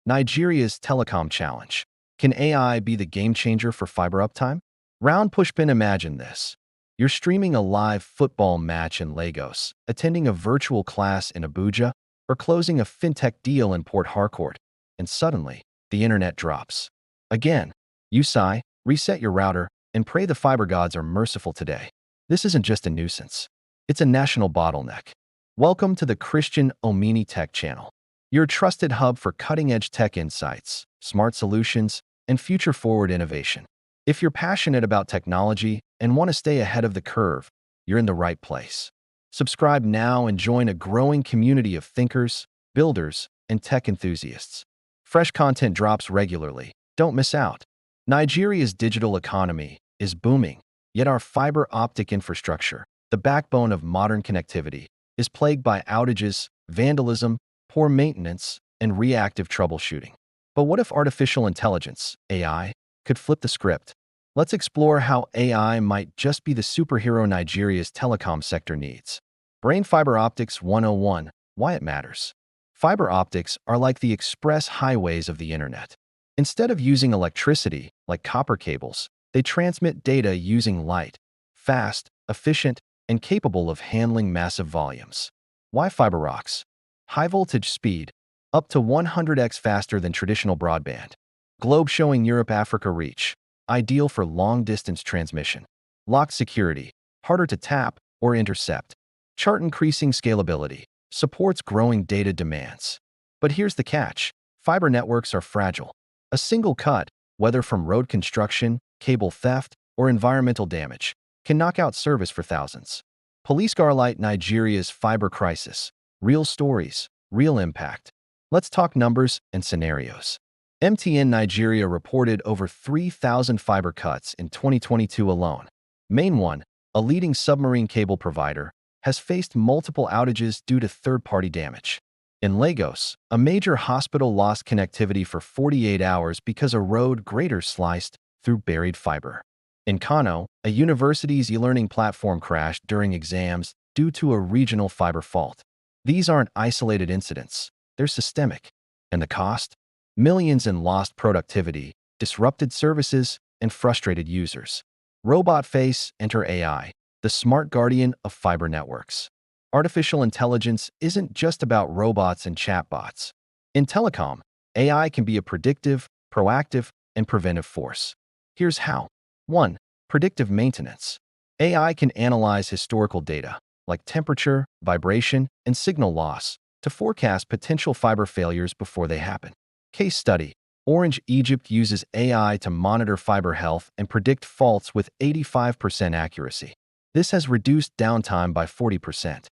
Nigeria's Telecom challenge. Can AI be the game changer for fiber uptime? Round pushpin, imagine this. You're streaming a live football match in Lagos, attending a virtual class in Abuja, or closing a fintech deal in Port Harcourt, and suddenly, the internet drops. Again, you sigh, reset your router, and pray the fiber gods are merciful today. This isn't just a nuisance. It's a national bottleneck. Welcome to the Christian Omini Tech channel, your trusted hub for cutting-edge tech insights, smart solutions, and future-forward innovation. If you're passionate about technology and want to stay ahead of the curve, you're in the right place. Subscribe now and join a growing community of thinkers, builders, and tech enthusiasts. Fresh content drops regularly. Don't miss out. Nigeria's digital economy is booming, yet our fiber optic infrastructure, the backbone of modern connectivity, is plagued by outages, vandalism, poor maintenance, and reactive troubleshooting. But what if artificial intelligence, AI, could flip the script? Let's explore how AI might just be the superhero Nigeria's telecom sector needs. Brain Fiber Optics 101, Why it matters. Fiber optics are like the express highways of the internet. Instead of using electricity, like copper cables, they transmit data using light, fast, efficient, and capable of handling massive volumes. Why fiber rocks? High voltage speed, up to 100x faster than traditional broadband. Globe showing Europe-Africa reach, ideal for long-distance transmission. Locked security, harder to tap or intercept. Chart increasing scalability, supports growing data demands. But here's the catch. Fiber networks are fragile. A single cut, whether from road construction, cable theft, or environmental damage, can knock out service for thousands. Police Garlight Nigeria's fiber crisis. Real stories, real impact. Let's talk numbers and scenarios. MTN Nigeria reported over 3,000 fiber cuts in 2022 alone. Main One, a leading submarine cable provider, has faced multiple outages due to third-party damage. In Lagos, a major hospital lost connectivity for 48 hours because a road grader sliced through buried fiber. In Kano, a university's e-learning platform crashed during exams due to a regional fiber fault. These aren't isolated incidents, they're systemic. And the cost? Millions in lost productivity, disrupted services, and frustrated users. Robot Face, enter AI, the smart guardian of fiber networks. Artificial intelligence isn't just about robots and chatbots. In telecom, AI can be a predictive, proactive, and preventive force. Here's how. 1. Predictive maintenance. AI can analyze historical data, like temperature, vibration, and signal loss, to forecast potential fiber failures before they happen. Case study. Orange, Egypt uses AI to monitor fiber health and predict faults with 85% accuracy. This has reduced downtime by 40%.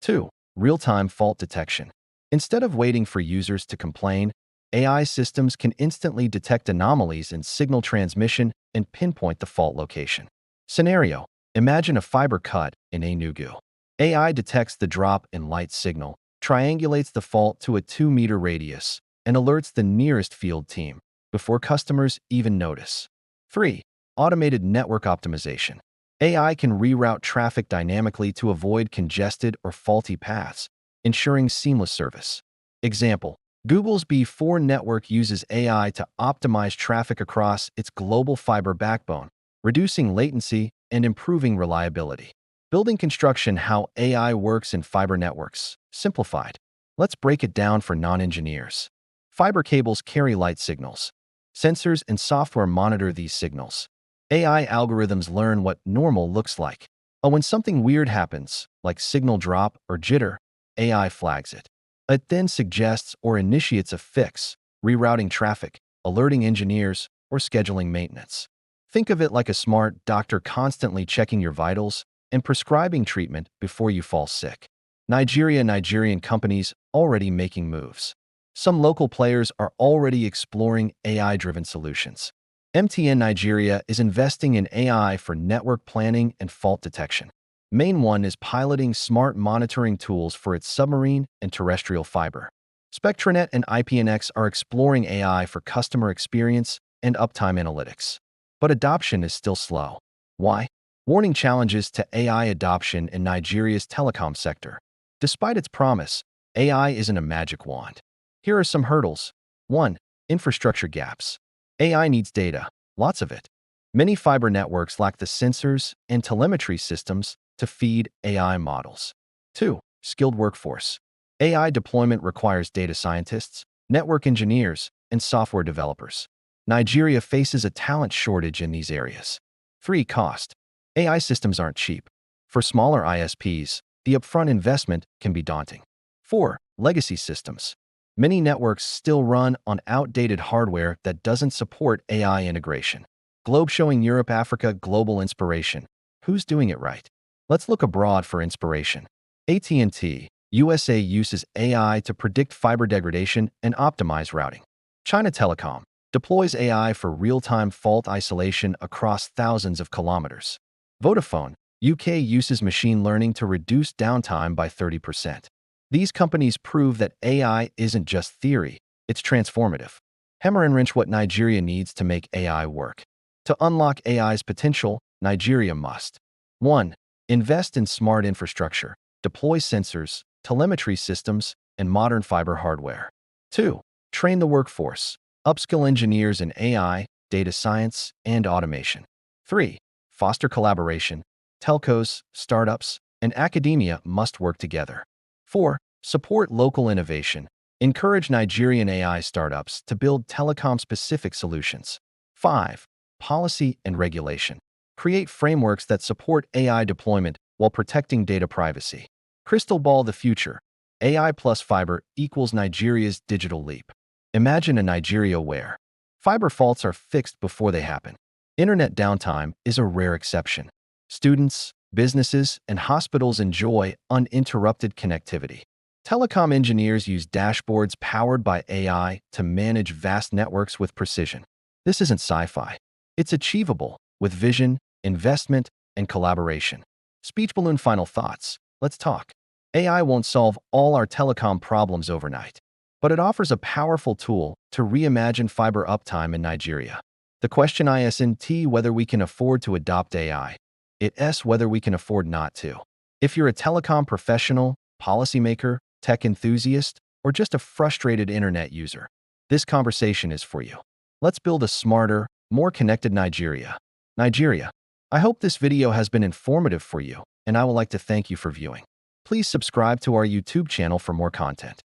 2. Real-time fault detection. Instead of waiting for users to complain, AI systems can instantly detect anomalies in signal transmission and pinpoint the fault location. Scenario. Imagine a fiber cut in Enugu. AI detects the drop in light signal, triangulates the fault to a 2-meter radius, and alerts the nearest field team before customers even notice. 3. Automated network optimization. AI can reroute traffic dynamically to avoid congested or faulty paths, ensuring seamless service. Example. Google's B4 network uses AI to optimize traffic across its global fiber backbone, reducing latency and improving reliability. Building construction, how AI works in fiber networks. Simplified. Let's break it down for non-engineers. Fiber cables carry light signals. Sensors and software monitor these signals. AI algorithms learn what normal looks like. When something weird happens, like signal drop or jitter, AI flags it. It then suggests or initiates a fix, rerouting traffic, alerting engineers, or scheduling maintenance. Think of it like a smart doctor constantly checking your vitals and prescribing treatment before you fall sick. Nigerian companies already making moves. Some local players are already exploring AI-driven solutions. MTN Nigeria is investing in AI for network planning and fault detection. Main One is piloting smart monitoring tools for its submarine and terrestrial fiber. Spectranet and IPNX are exploring AI for customer experience and uptime analytics. But adoption is still slow. Why? Warning challenges to AI adoption in Nigeria's telecom sector. Despite its promise, AI isn't a magic wand. Here are some hurdles. 1. Infrastructure gaps. AI needs data, lots of it. Many fiber networks lack the sensors and telemetry systems to feed AI models. 2. Skilled workforce. AI deployment requires data scientists, network engineers, and software developers. Nigeria faces a talent shortage in these areas. 3. Cost. AI systems aren't cheap. For smaller ISPs, the upfront investment can be daunting. 4. Legacy systems. Many networks still run on outdated hardware that doesn't support AI integration. Globe showing Europe, Africa, global inspiration. Who's doing it right? Let's look abroad for inspiration. AT&T, USA uses AI to predict fiber degradation and optimize routing. China Telecom deploys AI for real-time fault isolation across thousands of kilometers. Vodafone, UK uses machine learning to reduce downtime by 30%. These companies prove that AI isn't just theory, it's transformative. Hammer and wrench what Nigeria needs to make AI work. To unlock AI's potential, Nigeria must 1. Invest in smart infrastructure, deploy sensors, telemetry systems, and modern fiber hardware. 2. Train the workforce, upskill engineers in AI, data science, and automation. 3. Foster collaboration. Telcos, startups, and academia must work together. 4. Support local innovation. Encourage Nigerian AI startups to build telecom-specific solutions. 5. Policy and regulation. Create frameworks that support AI deployment while protecting data privacy. Crystal ball the future. AI plus fiber equals Nigeria's digital leap. Imagine a Nigeria where fiber faults are fixed before they happen. Internet downtime is a rare exception. Students, businesses, and hospitals enjoy uninterrupted connectivity. Telecom engineers use dashboards powered by AI to manage vast networks with precision. This isn't sci-fi. It's achievable with vision, investment, and collaboration. Speech balloon final thoughts. Let's talk. AI won't solve all our telecom problems overnight, but it offers a powerful tool to reimagine fiber uptime in Nigeria. The question isn't whether we can afford to adopt AI. It's whether we can afford not to. If you're a telecom professional, policymaker, tech enthusiast, or just a frustrated internet user, this conversation is for you. Let's build a smarter, more connected Nigeria. I hope this video has been informative for you, and I would like to thank you for viewing. Please subscribe to our YouTube channel for more content.